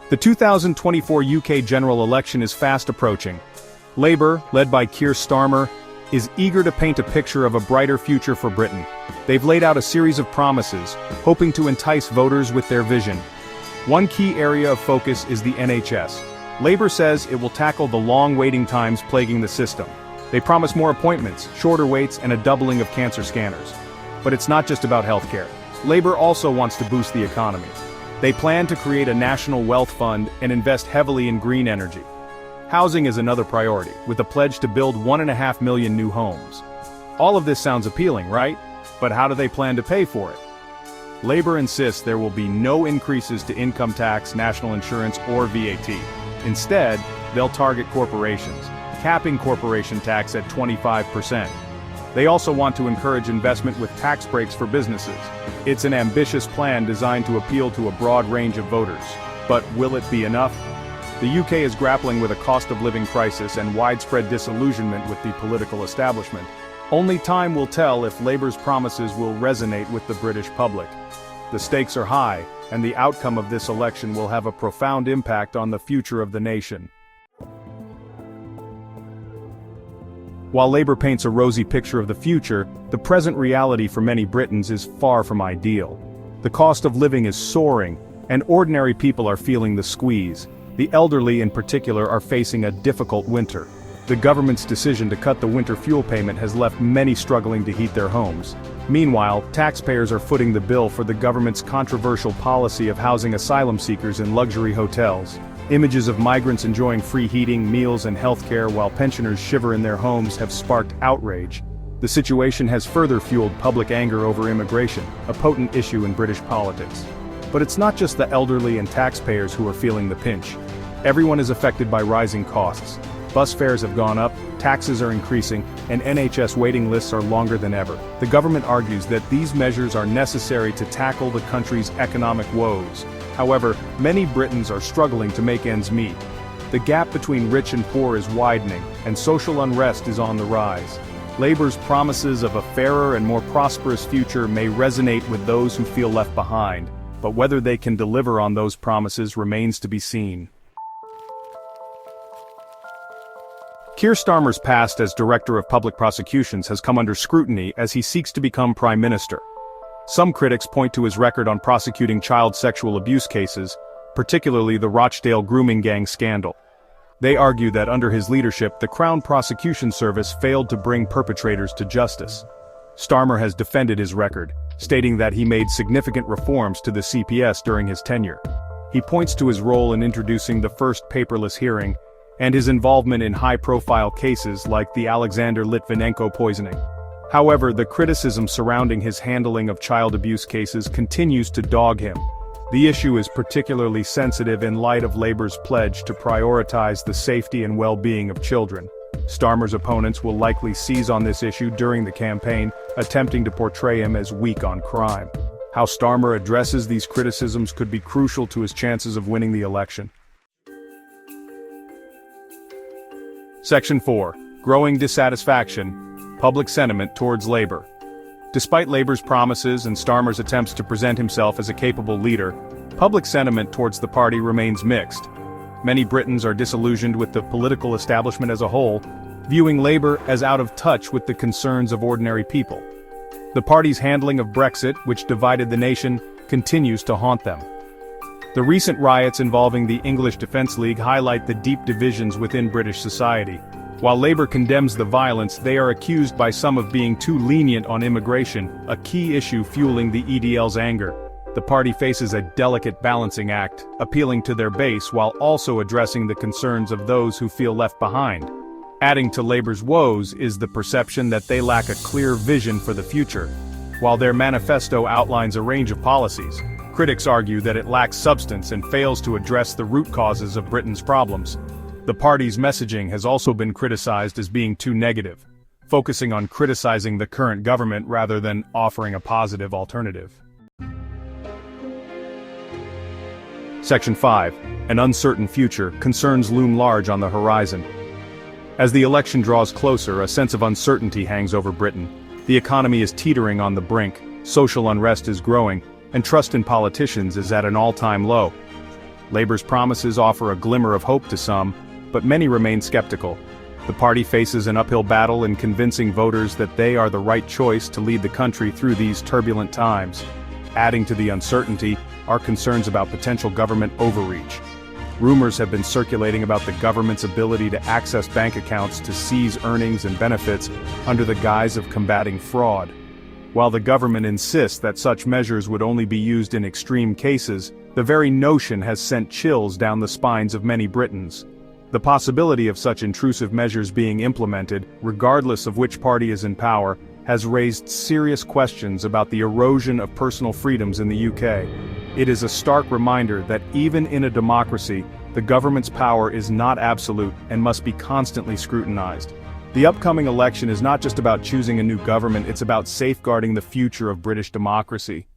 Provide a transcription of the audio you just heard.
The 2024 UK general election is fast approaching. Labour, led by Keir Starmer, is eager to paint a picture of a brighter future for Britain. They've laid out a series of promises, hoping to entice voters with their vision. One key area of focus is the NHS. Labour says it will tackle the long waiting times plaguing the system. They promise more appointments, shorter waits, and a doubling of cancer scanners. But it's not just about healthcare. Labour also wants to boost the economy. They plan to create a national wealth fund and invest heavily in green energy. Housing is another priority, with a pledge to build 1.5 million new homes. All of this sounds appealing, right? But how do they plan to pay for it? Labour insists there will be no increases to income tax, national insurance, or VAT. Instead, they'll target corporations, capping corporation tax at 25%. They also want to encourage investment with tax breaks for businesses. It's an ambitious plan designed to appeal to a broad range of voters. But will it be enough? The UK is grappling with a cost of living crisis and widespread disillusionment with the political establishment. Only time will tell if Labour's promises will resonate with the British public. The stakes are high, and the outcome of this election will have a profound impact on the future of the nation. While Labour paints a rosy picture of the future, the present reality for many Britons is far from ideal. The cost of living is soaring, and ordinary people are feeling the squeeze. The elderly in particular are facing a difficult winter. The government's decision to cut the winter fuel payment has left many struggling to heat their homes. Meanwhile, taxpayers are footing the bill for the government's controversial policy of housing asylum seekers in luxury hotels. Images of migrants enjoying free heating, meals, and healthcare while pensioners shiver in their homes have sparked outrage. The situation has further fueled public anger over immigration, a potent issue in British politics. But it's not just the elderly and taxpayers who are feeling the pinch. Everyone is affected by rising costs. Bus fares have gone up, taxes are increasing, and NHS waiting lists are longer than ever. The government argues that these measures are necessary to tackle the country's economic woes. However, many Britons are struggling to make ends meet. The gap between rich and poor is widening, and social unrest is on the rise. Labour's promises of a fairer and more prosperous future may resonate with those who feel left behind, but whether they can deliver on those promises remains to be seen. Keir Starmer's past as Director of Public Prosecutions has come under scrutiny as he seeks to become Prime Minister. Some critics point to his record on prosecuting child sexual abuse cases, particularly the Rochdale grooming gang scandal. They argue that under his leadership, the Crown Prosecution Service failed to bring perpetrators to justice. Starmer has defended his record, stating that he made significant reforms to the CPS during his tenure. He points to his role in introducing the first paperless hearing, and his involvement in high-profile cases like the Alexander Litvinenko poisoning. However, the criticism surrounding his handling of child abuse cases continues to dog him. The issue is particularly sensitive in light of Labour's pledge to prioritize the safety and well-being of children. Starmer's opponents will likely seize on this issue during the campaign, attempting to portray him as weak on crime. How Starmer addresses these criticisms could be crucial to his chances of winning the election. Section 4. Growing dissatisfaction. Public sentiment towards Labour. Despite Labour's promises and Starmer's attempts to present himself as a capable leader, public sentiment towards the party remains mixed. Many Britons are disillusioned with the political establishment as a whole, viewing Labour as out of touch with the concerns of ordinary people. The party's handling of Brexit, which divided the nation, continues to haunt them. The recent riots involving the English Defence League highlight the deep divisions within British society. While Labour condemns the violence, they are accused by some of being too lenient on immigration, a key issue fueling the EDL's anger. The party faces a delicate balancing act, appealing to their base while also addressing the concerns of those who feel left behind. Adding to Labour's woes is the perception that they lack a clear vision for the future. While their manifesto outlines a range of policies, critics argue that it lacks substance and fails to address the root causes of Britain's problems. The party's messaging has also been criticized as being too negative, focusing on criticizing the current government rather than offering a positive alternative. Section 5. An uncertain future. Concerns loom large on the horizon. As the election draws closer, a sense of uncertainty hangs over Britain. The economy is teetering on the brink, social unrest is growing, and trust in politicians is at an all-time low. Labour's promises offer a glimmer of hope to some, but many remain skeptical. The party faces an uphill battle in convincing voters that they are the right choice to lead the country through these turbulent times. Adding to the uncertainty are concerns about potential government overreach. Rumors have been circulating about the government's ability to access bank accounts to seize earnings and benefits under the guise of combating fraud. While the government insists that such measures would only be used in extreme cases, the very notion has sent chills down the spines of many Britons. The possibility of such intrusive measures being implemented, regardless of which party is in power, has raised serious questions about the erosion of personal freedoms in the UK. It is a stark reminder that even in a democracy, the government's power is not absolute and must be constantly scrutinized. The upcoming election is not just about choosing a new government, it's about safeguarding the future of British democracy.